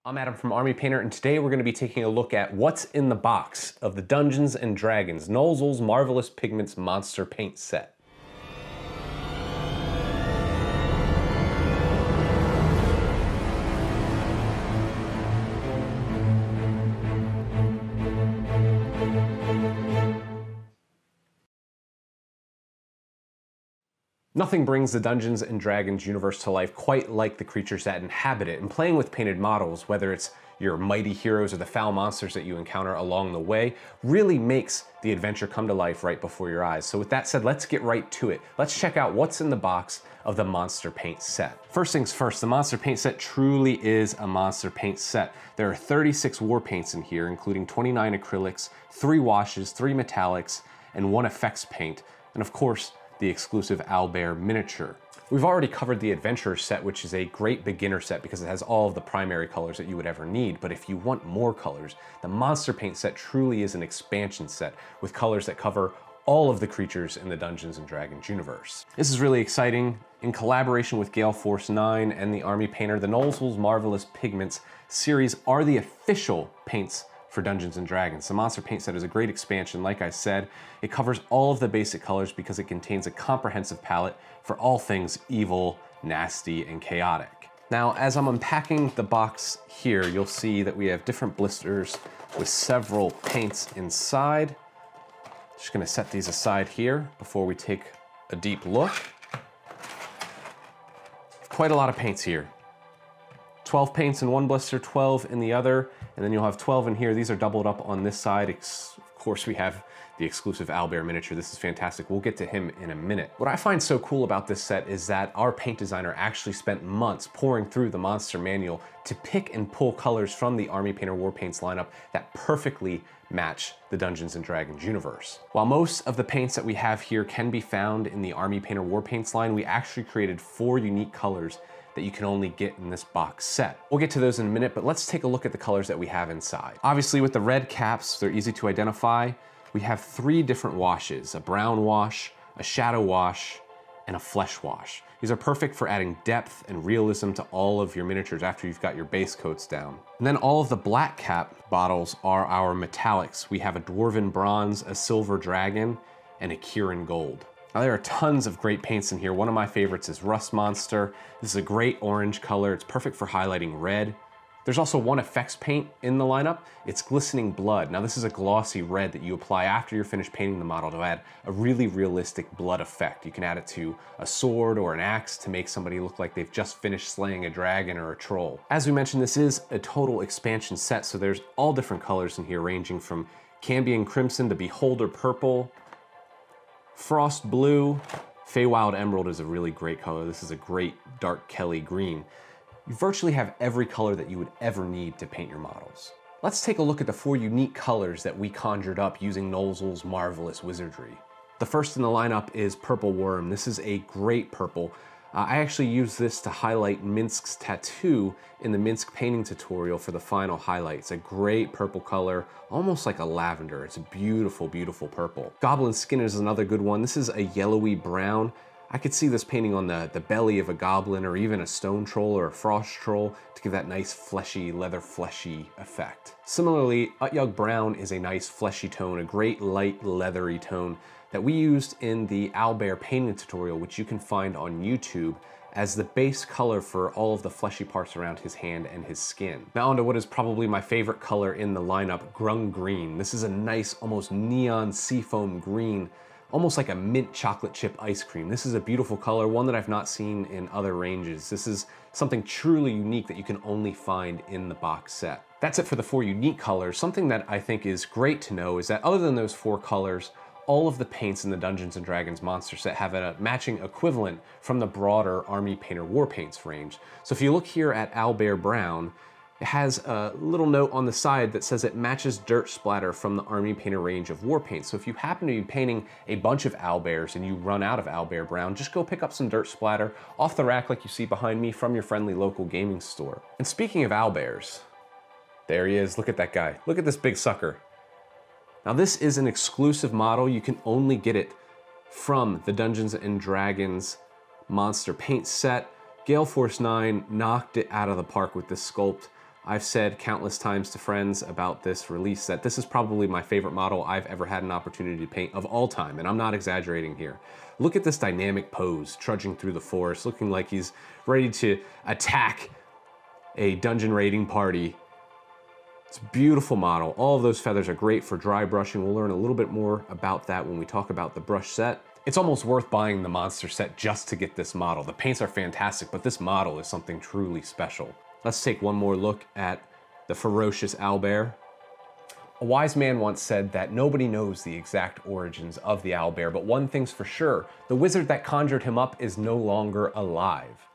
I'm Adam from Army Painter, and today we're going to be taking a look at what's in the box of the Dungeons & Dragons Nozzle's Marvelous Pigments Monster Paint Set. Nothing brings the Dungeons & Dragons universe to life quite like the creatures that inhabit it, and playing with painted models, whether it's your mighty heroes or the foul monsters that you encounter along the way, really makes the adventure come to life right before your eyes. So with that said, let's get right to it. Let's check out what's in the box of the Monster Paint Set. First things first, the Monster Paint Set truly is a Monster Paint Set. There are 36 war paints in here, including 29 acrylics, 3 washes, 3 metallics, and 1 effects paint, and of course, the exclusive Owlbear miniature. We've already covered the Adventurer set, which is a great beginner set because it has all of the primary colors that you would ever need, but if you want more colors, the Monster Paint Set truly is an expansion set with colors that cover all of the creatures in the Dungeons & Dragons universe. This is really exciting. In collaboration with Gale Force 9 and the Army Painter, the Nozzle's Marvelous Pigments series are the official paints for Dungeons & Dragons. The Monster Paint Set is a great expansion, like I said. It covers all of the basic colors because it contains a comprehensive palette for all things evil, nasty, and chaotic. Now, as I'm unpacking the box here, you'll see that we have different blisters with several paints inside. Just gonna set these aside here before we take a deep look. Quite a lot of paints here. 12 paints in one blister, 12 in the other, and then you'll have 12 in here. These are doubled up on this side. Of course, we have the exclusive Owlbear miniature. This is fantastic. We'll get to him in a minute. What I find so cool about this set is that our paint designer actually spent months pouring through the monster manual to pick and pull colors from the Army Painter Warpaints lineup that perfectly match the Dungeons & Dragons universe. While most of the paints that we have here can be found in the Army Painter Warpaints line, we actually created 4 unique colors that you can only get in this box set. We'll get to those in a minute, but let's take a look at the colors that we have inside. Obviously with the red caps, they're easy to identify. We have 3 different washes, a brown wash, a shadow wash, and a flesh wash. These are perfect for adding depth and realism to all of your miniatures after you've got your base coats down. And then all of the black cap bottles are our metallics. We have a dwarven bronze, a silver dragon, and a Kirin gold. Now there are tons of great paints in here. One of my favorites is Rust Monster. This is a great orange color. It's perfect for highlighting red. There's also 1 effects paint in the lineup. It's Glistening Blood. Now this is a glossy red that you apply after you're finished painting the model to add a really realistic blood effect. You can add it to a sword or an axe to make somebody look like they've just finished slaying a dragon or a troll. As we mentioned, this is a total expansion set, so there's all different colors in here ranging from Cambion Crimson to Beholder Purple, Frost Blue. Feywild Emerald is a really great color. This is a great dark Kelly green. You virtually have every color that you would ever need to paint your models. Let's take a look at the 4 unique colors that we conjured up using Nozzle's marvelous wizardry. The first in the lineup is Purple Worm. This is a great purple. I actually used this to highlight Minsk's tattoo in the Minsk painting tutorial for the final highlight. It's a great purple color, almost like a lavender. It's a beautiful, beautiful purple. Goblin Skin is another good one. This is a yellowy brown. I could see this painting on the belly of a goblin or even a stone troll or a frost troll to give that nice fleshy, leather fleshy effect. Similarly, Utyug Brown is a nice fleshy tone, a great light leathery tone that we used in the Owlbear painting tutorial, which you can find on YouTube as the base color for all of the fleshy parts around his hand and his skin. Now onto what is probably my favorite color in the lineup, Grung Green. This is a nice, almost neon seafoam green, almost like a mint chocolate chip ice cream. This is a beautiful color, one that I've not seen in other ranges. This is something truly unique that you can only find in the box set. That's it for the 4 unique colors. Something that I think is great to know is that other than those 4 colors, all of the paints in the Dungeons & Dragons monster set have a matching equivalent from the broader Army Painter Warpaints range. So if you look here at Owlbear Brown, it has a little note on the side that says it matches dirt splatter from the Army Painter range of war paints. So if you happen to be painting a bunch of owlbears and you run out of Owlbear Brown, just go pick up some dirt splatter off the rack like you see behind me from your friendly local gaming store. And speaking of owlbears, there he is. Look at that guy. Look at this big sucker. Now this is an exclusive model. You can only get it from the Dungeons & Dragons Monster Paint Set. Gale Force 9 knocked it out of the park with this sculpt. I've said countless times to friends about this release that this is probably my favorite model I've ever had an opportunity to paint of all time, and I'm not exaggerating here. Look at this dynamic pose, trudging through the forest, looking like he's ready to attack a dungeon raiding party. It's a beautiful model. All of those feathers are great for dry brushing. We'll learn a little bit more about that when we talk about the brush set. It's almost worth buying the monster set just to get this model. The paints are fantastic, but this model is something truly special. Let's take one more look at the ferocious owlbear. A wise man once said that nobody knows the exact origins of the owlbear, but one thing's for sure, the wizard that conjured him up is no longer alive.